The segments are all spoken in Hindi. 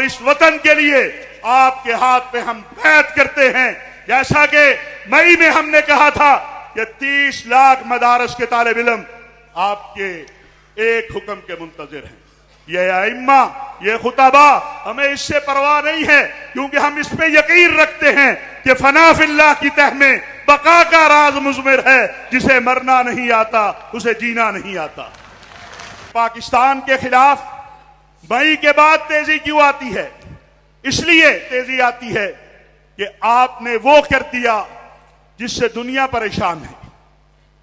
इस वतन के लिए आपके हाथ पे हम बैत करते हैं। जैसा कि मई में हमने कहा था कि 30 लाख मदारस के तालिब इल्म आपके एक हुक्म के मुंतजिर हैं। ये अइम्मा, ये खुतबा, हमें इससे परवाह नहीं है, क्योंकि हम इस पे यकीन रखते हैं कि फना फिल्लाह की तह में बका का राज मुज़मिर है। जिसे मरना नहीं आता उसे जीना नहीं आता। पाकिस्तान के खिलाफ मई के बाद तेजी क्यों आती है? इसलिए तेजी आती है कि आपने वो कर दिया जिससे दुनिया परेशान है।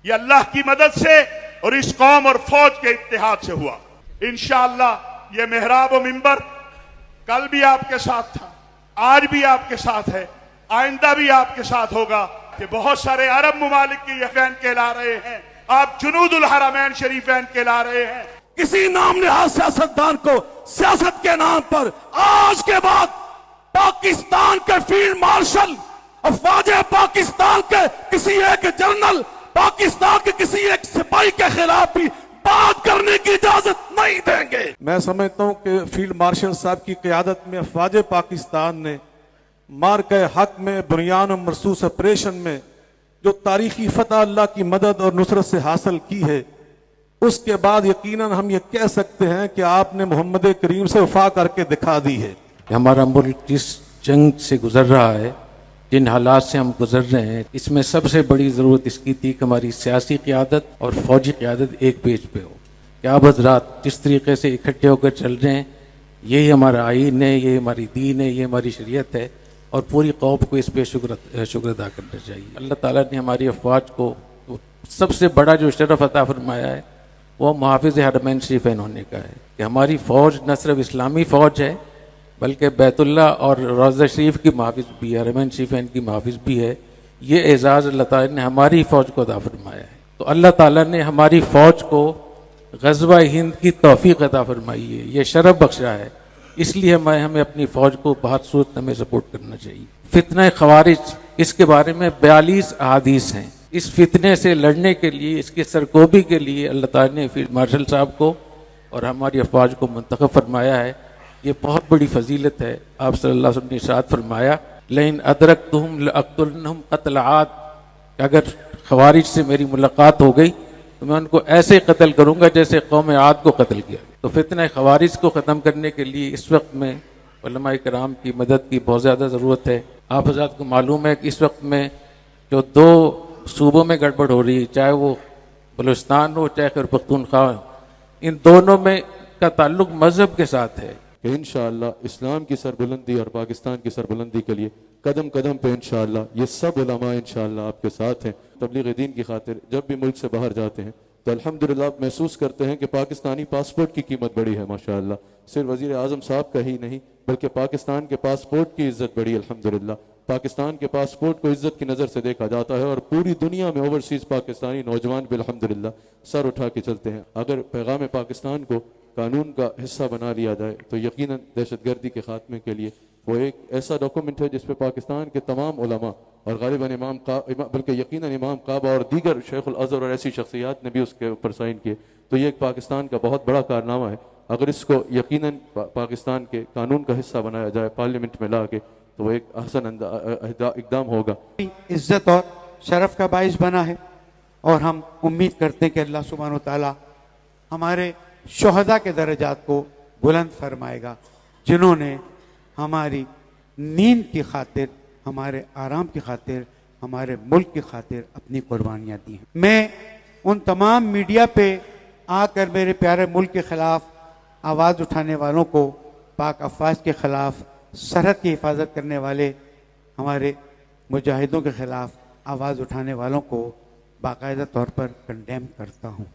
ये अल्लाह की मदद से और इस कौम और फौज के इत्तेहाद से हुआ। इंशाअल्लाह ये मेहराब व मिंबर कल भी आपके साथ था, आज भी आपके साथ है, आइंदा भी आपके साथ होगा। कि बहुत सारे अरब मुमालिक के यफैन कहला रहे हैं, आप जुनूदुल हरमैन शरीफैन कहला रहे हैं। किसी नाम नहाज सियासतदान को सियासत के नाम पर आज के बाद पाकिस्तान के फील्ड मार्शल, अफवाज पाकिस्तान के किसी एक जनरल, पाकिस्तान के किसी एक सिपाही के खिलाफ भी बात करने की इजाजत नहीं देंगे। मैं समझता हूं कि फील्ड मार्शल साहब की क़यादत में अफवाज पाकिस्तान ने मार के हक में बुनियान और मरसूस ऑपरेशन में जो तारीखी फतह अल्लाह की मदद और नुसरत से हासिल की है, उसके बाद यकीनन हम ये कह सकते हैं कि आपने मोहम्मद करीम से वफा करके दिखा दी है। हमारा मुल्क जिस जंग से गुजर रहा है, जिन हालात से हम गुजर रहे हैं, इसमें सबसे बड़ी ज़रूरत इसकी थी कि हमारी सियासी क़यादत और फौजी क़यादत एक पेज पे हो। कि आप हज़रात जिस तरीके से इकट्ठे होकर चल रहे हैं, यही हमारा आईन है, ये हमारी दीन है, ये हमारी शरीयत है, और पूरी कौम को इस पर शुक्र अदा करना चाहिए। अल्लाह ताला ने हमारी अफवाज को सबसे बड़ा जो शरफ अता फरमाया है वो मुहाफ़िज़ हरमैन शरीफैन होने का है। कि हमारी फ़ौज न सिर्फ इस्लामी फ़ौज है, बल्कि बैतुल्लाह और रोज़ा शरीफ की मुहाफ़िज़ भी है, हरमैन शरीफैन की मुहाफ़िज़ भी है। ये एज़ाज़ अल्लाह ताला ने हमारी फ़ौज को अता फरमाया है। तो अल्लाह ताला ने हमारी फ़ौज को ग़ज़वा हिंद की तौफ़ीक़ अता फरमाई है, ये शरफ बख्शा है। इसलिए हमें अपनी फ़ौज को बहुत सूरत में सपोर्ट करना चाहिए। फितना ख़वारिज, इसके बारे में 42 अहादीस हैं। इस फितने से लड़ने के लिए, इसकी सरकोबी के लिए अल्लाह ताला ने फील्ड मार्शल साहब को और हमारी अफवाज को मुंतखब फरमाया है। ये बहुत बड़ी फजीलत है। आप सल्लल्लाहु अलैहि वसल्लम ने इरशाद फरमाया, लेकिन अदरकतुहुम लअक़तुलन्नहुम क़त्ल आद, अगर ख़वारिज से मेरी मुलाकात हो गई तो मैं उनको ऐसे कत्ल करूँगा जैसे कौम आद को कत्ल किया। तो फितना ख़वारिज को ख़त्म करने के लिए इस वक्त में उलमाए कराम की मदद की बहुत ज़्यादा ज़रूरत है। आप हज़रात को मालूम है कि इस वक्त में जो 2 सूबों में गड़बड़ हो रही है, चाहे वो बलूचिस्तान हो चाहे खैबर पख्तूनख्वा हो, इन दोनों में का ताल्लुक मज़हब के साथ है। कि इंशाअल्लाह इस्लाम की सरबुलंदी और पाकिस्तान की सरबुलंदी के लिए कदम कदम पे इंशाअल्लाह ये सब उलमा इंशाअल्लाह आपके साथ हैं। तबलीग दीन की खातिर जब भी मुल्क से बाहर जाते हैं तो अल्हम्दुलिल्लाह महसूस करते हैं कि पाकिस्तानी पासपोर्ट की कीमत बड़ी है माशाअल्लाह। सिर्फ वज़ीर आज़म साहब का ही नहीं बल्कि पाकिस्तान के पासपोर्ट की इज़्ज़त बड़ी अल्हम्दुलिल्लाह। पाकिस्तान के पासपोर्ट को इज़्ज़त की नज़र से देखा जाता है और पूरी दुनिया में ओवरसीज़ पाकिस्तानी नौजवान भी अल्हम्दुलिल्लाह सर उठा के चलते हैं। अगर पैगाम पाकिस्तान को कानून का हिस्सा बना लिया जाए तो यकीनन दहशतगर्दी के खात्मे के लिए वो एक ऐसा डॉक्यूमेंट है जिसपे पाकिस्तान के तमाम उलमा और गालिबन बल्कि यकीनन इमाम काबा और दीगर शेखुल अज़हर और ऐसी शख्सियात ने भी उसके ऊपर साइन किए। तो ये एक पाकिस्तान का बहुत बड़ा कारनामा है। अगर इसको यकीनन पाकिस्तान के कानून का हिस्सा बनाया जाए, पार्लियामेंट में ला के, तो वो एक अहसन इक़दाम होगा। इज्जत और शरफ का बाइस बना है और हम उम्मीद करते हैं कि अल्लाह सुब्हानहू तआला हमारे शुहदा के दर्जात को बुलंद फरमाएगा, जिन्होंने हमारी नींद की खातिर, हमारे आराम की खातिर, हमारे मुल्क की खातिर अपनी कुर्बानियाँ दी हैं। मैं उन तमाम मीडिया पे आकर मेरे प्यारे मुल्क के ख़िलाफ़ आवाज़ उठाने वालों को, पाक अफवाज के ख़िलाफ़, सरहद की हिफाजत करने वाले हमारे मुजाहिदों के ख़िलाफ़ आवाज़ उठाने वालों को बाकायदा तौर पर कंडेम करता हूँ।